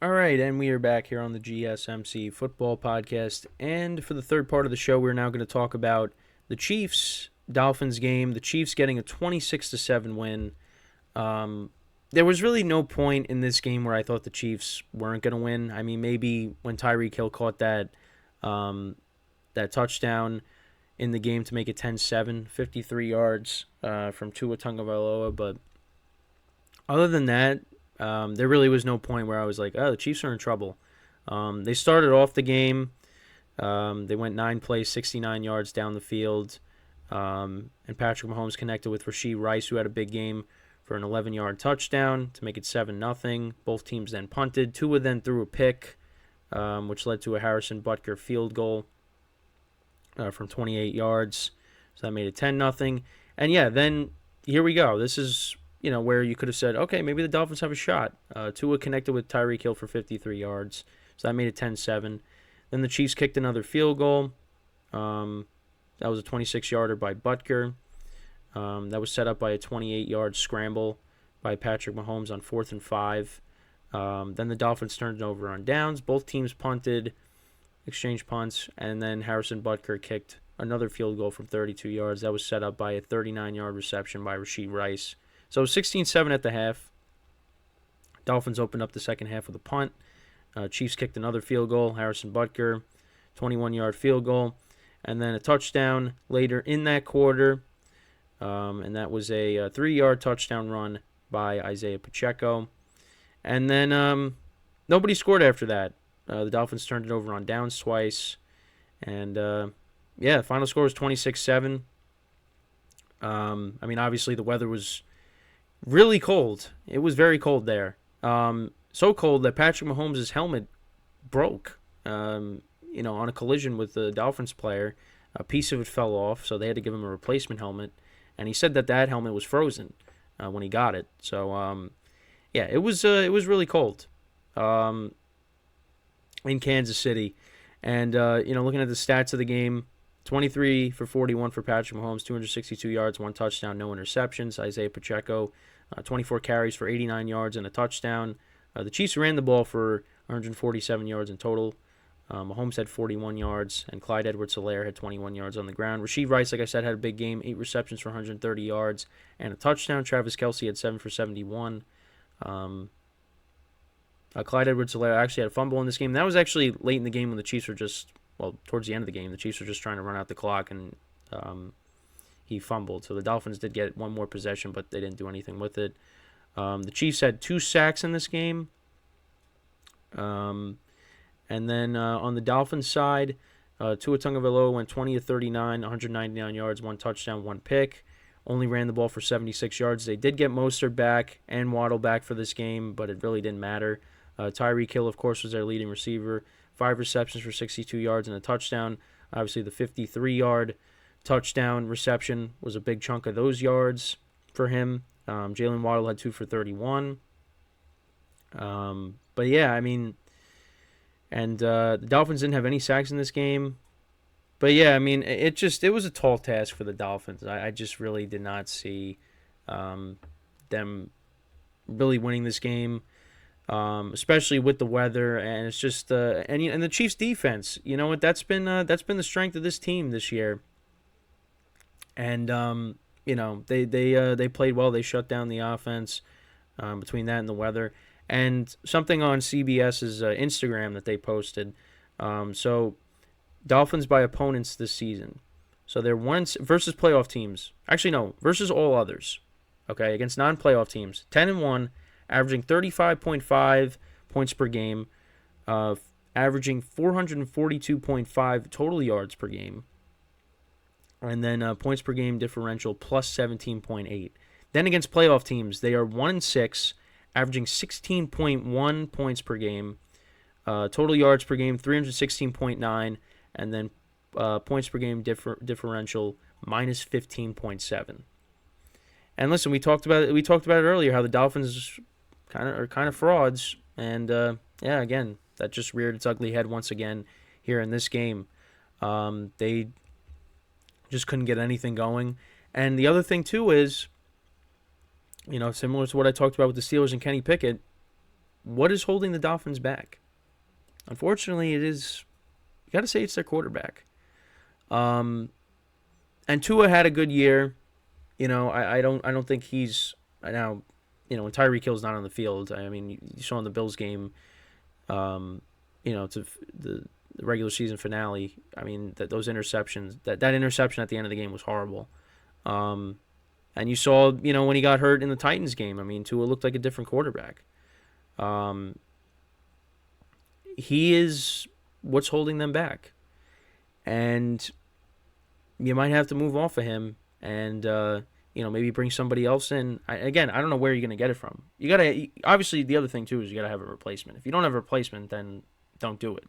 All right, and we are back here on the GSMC football podcast. And for the third part of the show, we're now going to talk about the Chiefs Dolphins game. The Chiefs getting a 26-7 win. There was really no point in this game where I thought the Chiefs weren't going to win. I mean, maybe when Tyreek Hill caught that touchdown in the game to make it 10-7, 53 yards from Tua Tagovailoa. But other than that, there really was no point where I was like, oh, the Chiefs are in trouble. They started off the game. They went 9 plays, 69 yards down the field. And Patrick Mahomes connected with Rashee Rice, who had a big game, for an 11-yard touchdown to make it 7-0. Both teams then punted. Tua then threw a pick, which led to a Harrison Butker field goal from 28 yards. So that made it 10-0. And yeah, then here we go. This is where you could have said, okay, maybe the Dolphins have a shot. Tua connected with Tyreek Hill for 53 yards, so that made it 10-7. Then the Chiefs kicked another field goal. That was a 26-yarder by Butker. That was set up by a 28-yard scramble by Patrick Mahomes on 4th and 5. Then the Dolphins turned it over on downs. Both teams punted, exchanged punts, and then Harrison Butker kicked another field goal from 32 yards. That was set up by a 39-yard reception by Rashee Rice. So 16-7 at the half. Dolphins opened up the second half with a punt. Chiefs kicked another field goal. Harrison Butker, 21-yard field goal. And then a touchdown later in that quarter. And that was a 3-yard touchdown run by Isaiah Pacheco. And then nobody scored after that. The Dolphins turned it over on downs twice. And, the final score was 26-7. Obviously the weather was really cold. It was very cold there. So cold that Patrick Mahomes' helmet broke, on a collision with the Dolphins player. A piece of it fell off, so they had to give him a replacement helmet. And he said that helmet was frozen when he got it. So, it was really cold in Kansas City. And, looking at the stats of the game, 23 for 41 for Patrick Mahomes, 262 yards, 1 touchdown, no interceptions. Isaiah Pacheco, 24 carries for 89 yards and a touchdown. The Chiefs ran the ball for 147 yards in total. Mahomes had 41 yards, and Clyde Edwards-Helaire had 21 yards on the ground. Rashee Rice, like I said, had a big game, 8 receptions for 130 yards and a touchdown. Travis Kelce had 7 for 71. Clyde Edwards-Helaire actually had a fumble in this game. That was actually late in the game when the Chiefs were towards the end of the game. The Chiefs were just trying to run out the clock, and he fumbled. So the Dolphins did get one more possession, but they didn't do anything with it. The Chiefs had 2 sacks in this game. And then on the Dolphins side, Tua Tagovailoa went 20 of 39, 199 yards, 1 touchdown, 1 pick. Only ran the ball for 76 yards. They did get Mostert back and Waddle back for this game, but it really didn't matter. Tyreek Hill, of course, was their leading receiver. 5 receptions for 62 yards and a touchdown. Obviously, the 53-yard touchdown reception was a big chunk of those yards for him. Jalen Waddle had 2 for 31. The Dolphins didn't have any sacks in this game. But yeah, it was a tall task for the Dolphins. I just really did not see them really winning this game, especially with the weather. And it's just and the Chiefs' defense. You know what? That's been the strength of this team this year. And they played well. They shut down the offense between that and the weather. And something on CBS's Instagram that they posted. So Dolphins by opponents this season. So they're versus playoff teams. Actually, no, versus all others. Okay, against non-playoff teams. 10-1, averaging 35.5 points per game, averaging 442.5 total yards per game, and then points per game differential plus 17.8. Then against playoff teams, they are 1-6, averaging 16.1 points per game, total yards per game 316.9, and then points per game differential minus 15.7. And listen, we talked about it earlier how the Dolphins are kind of frauds, and again, that just reared its ugly head once again here in this game. They just couldn't get anything going. And the other thing too is, similar to what I talked about with the Steelers and Kenny Pickett, what is holding the Dolphins back? Unfortunately, it is, you got to say it's their quarterback. Um, and Tua had a good year. I don't think he's now. When Tyreek Hill's not on the field, I mean, you saw in the Bills game, um, to the regular season finale. I mean, those interceptions, that interception at the end of the game was horrible. Um, and you saw, when he got hurt in the Titans game, I mean, Tua looked like a different quarterback. Um, he is what's holding them back, and you might have to move off of him and maybe bring somebody else in. Again, I don't know where you're gonna get it from. You gotta, obviously, the other thing too is you gotta have a replacement. If you don't have a replacement, then don't do it.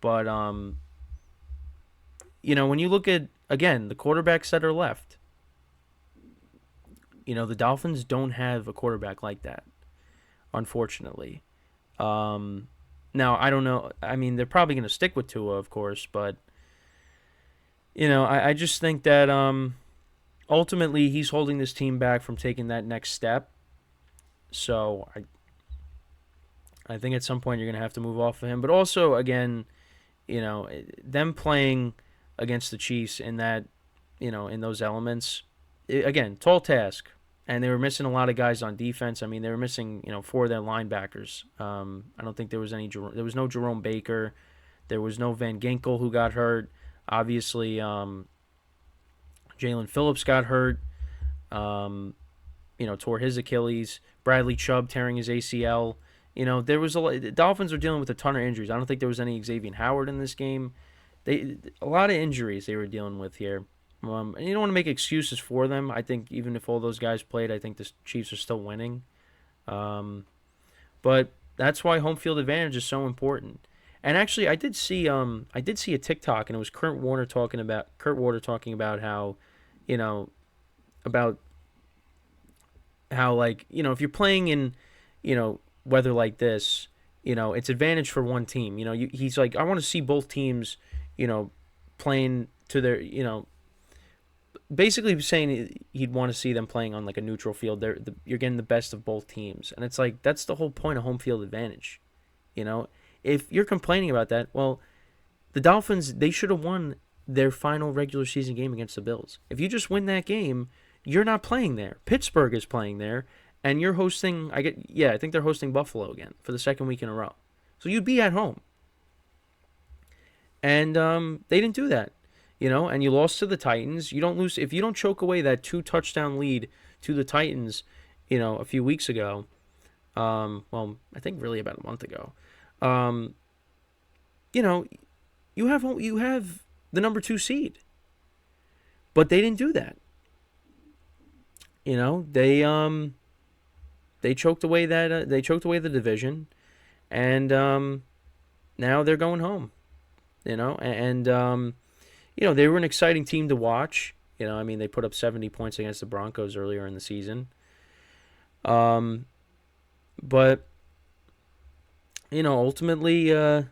But when you look at, again, the quarterbacks that are left, the Dolphins don't have a quarterback like that, unfortunately. Um, Now I don't know. I mean, they're probably gonna stick with Tua, of course, but I just think that ultimately he's holding this team back from taking that next step. So I think at some point you're gonna have to move off of him. But also, again, them playing against the Chiefs in that, in those elements, again, tall task. And they were missing a lot of guys on defense. I mean, they were missing, four of their linebackers. I don't think there was there was no Jerome Baker. There was no Van Ginkel who got hurt. Obviously, Jalen Phillips got hurt. Tore his Achilles. Bradley Chubb tearing his ACL. There was the Dolphins were dealing with a ton of injuries. I don't think there was any Xavier Howard in this game. A lot of injuries they were dealing with here. And you don't want to make excuses for them. I think even if all those guys played, I think the Chiefs are still winning. But that's why home field advantage is so important. And actually, I did see a TikTok, and it was Kurt Warner talking about how, about how, like, if you're playing in, weather like this, it's advantage for one team. He's like, I want to see both teams, playing to their, basically saying he'd want to see them playing on like a neutral field. You're getting the best of both teams, and it's like that's the whole point of home field advantage. If you're complaining about that, well, the Dolphins, they should have won their final regular season game against the Bills. If you just win that game, you're not playing there. Pittsburgh is playing there, and you're hosting. I think they're hosting Buffalo again for the second week in a row. So you'd be at home, and they didn't do that. And you lost to the Titans. You don't lose if you don't choke away that 2-touchdown lead to the Titans, a few weeks ago. Well, I think really about a month ago. You have the number 2 seed, but they didn't do that. They choked away the division, and now they're going home. They were an exciting team to watch. I mean, they put up 70 points against the Broncos earlier in the season. But ultimately, a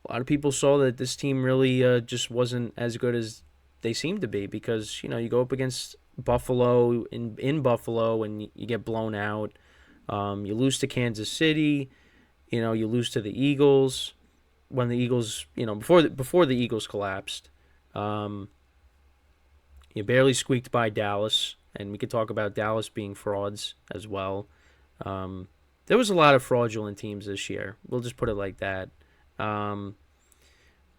lot of people saw that this team really just wasn't as good as they seemed to be because, you go up against Buffalo in Buffalo and you get blown out. You lose to Kansas City. You lose to the Eagles. When the Eagles, before the Eagles collapsed, you barely squeaked by Dallas, and we could talk about Dallas being frauds as well. There was a lot of fraudulent teams this year. We'll just put it like that. And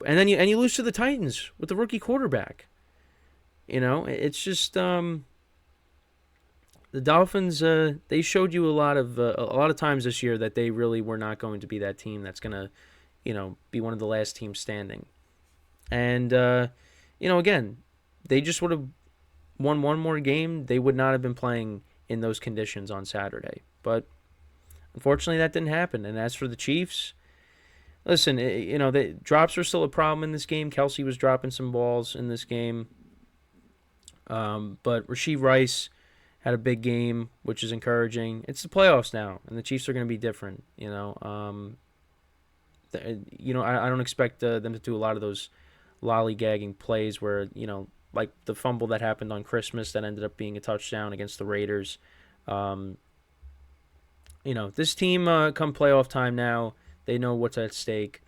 then you lose to the Titans with the rookie quarterback. It's just the Dolphins. They showed you a lot of times this year that they really were not going to be that team that's gonna be one of the last teams standing. And, again, they just would have won one more game. They would not have been playing in those conditions on Saturday. But, unfortunately, that didn't happen. And as for the Chiefs, listen, the drops were still a problem in this game. Kelsey was dropping some balls in this game. But Rashee Rice had a big game, which is encouraging. It's the playoffs now, and the Chiefs are going to be different, I don't expect them to do a lot of those lollygagging plays where, like the fumble that happened on Christmas that ended up being a touchdown against the Raiders. this team come playoff time now, they know what's at stake.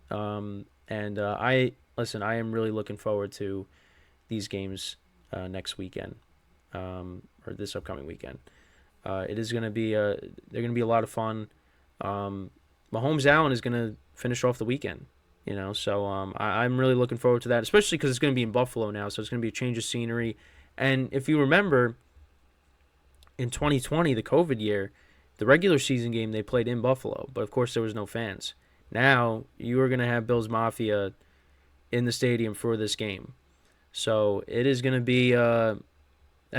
And I am really looking forward to these games next weekend, or this upcoming weekend. It is going to be they're going to be a lot of fun. Mahomes Allen is going to finish off the weekend, so I'm really looking forward to that, especially because it's going to be in Buffalo now, so it's going to be a change of scenery. And if you remember, in 2020, the COVID year, the regular season game they played in Buffalo, but of course there was no fans. Now you are going to have Bills Mafia in the stadium for this game, so it is going to be that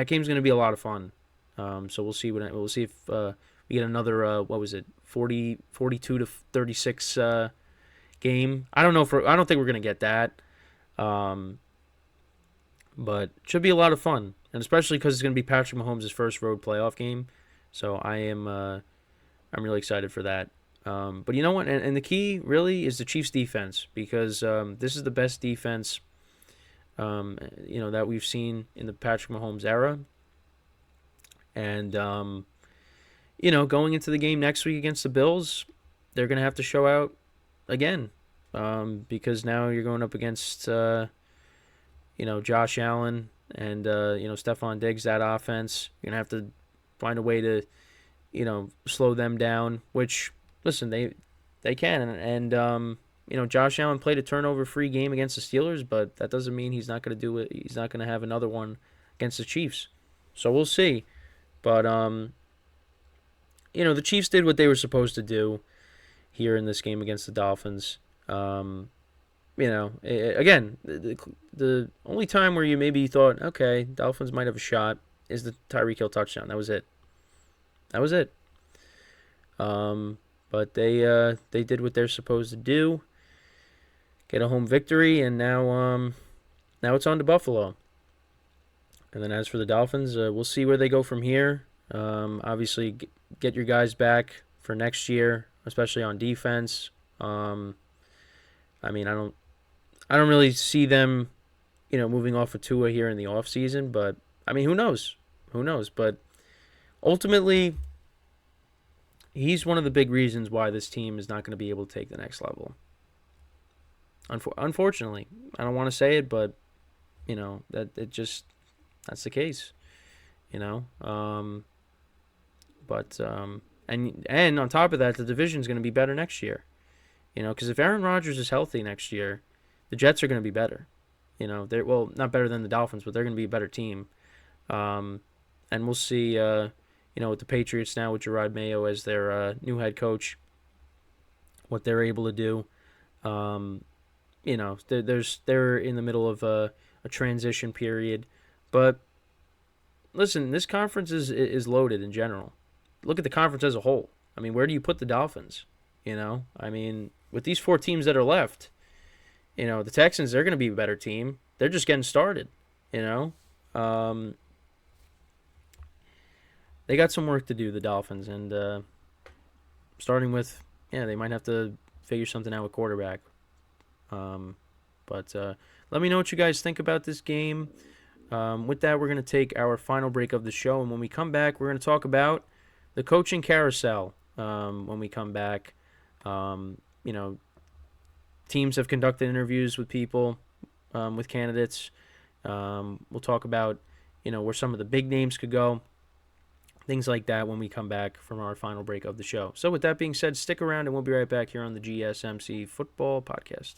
game's going to be a lot of fun. So we'll see if we get another what was it 42 to 36 game. I don't know if I don't think we're going to get that, but it should be a lot of fun, and especially because it's going to be Patrick Mahomes' first road playoff game. So I'm really excited for that. But you know what? And the key really is the Chiefs' defense, because this is the best defense that we've seen in the Patrick Mahomes era. And going into the game next week against the Bills, they're going to have to show out again, because now you're going up against Josh Allen and Stephon Diggs. That offense, you're going to have to find a way to slow them down, which, listen, they can. And Josh Allen played a turnover-free game against the Steelers, but that doesn't mean he's not going to do it. He's not going to have another one against the Chiefs. So we'll see. But the Chiefs did what they were supposed to do here in this game against the Dolphins. Again, the only time where you maybe thought, okay, Dolphins might have a shot is the Tyreek Hill touchdown. That was it. But they did what they're supposed to do, get a home victory, and now it's on to Buffalo. And then as for the Dolphins, we'll see where they go from here. Obviously, get your guys back for next year, especially on defense. I don't really see them, moving off of Tua here in the offseason, but who knows? But ultimately, he's one of the big reasons why this team is not going to be able to take the next level. Unfortunately, I don't want to say it, but that's the case. But and on top of that, the division is going to be better next year. Because if Aaron Rodgers is healthy next year, the Jets are going to be better. They're not better than the Dolphins, but they're going to be a better team. And we'll see. With the Patriots now, with Gerard Mayo as their new head coach, what they're able to do. They're in the middle of a transition period, but listen, this conference is loaded in general. Look at the conference as a whole. Where do you put the Dolphins? With these 4 teams that are left, the Texans, they're going to be a better team. They're just getting started. They got some work to do, the Dolphins, and starting with, they might have to figure something out with quarterback. But let me know what you guys think about this game. With that, we're going to take our final break of the show, and when we come back, we're going to talk about the coaching carousel. When we come back, teams have conducted interviews with people, with candidates. We'll talk about, where some of the big names could go. Things like that when we come back from our final break of the show. So with that being said, stick around and we'll be right back here on the GSMC Football Podcast.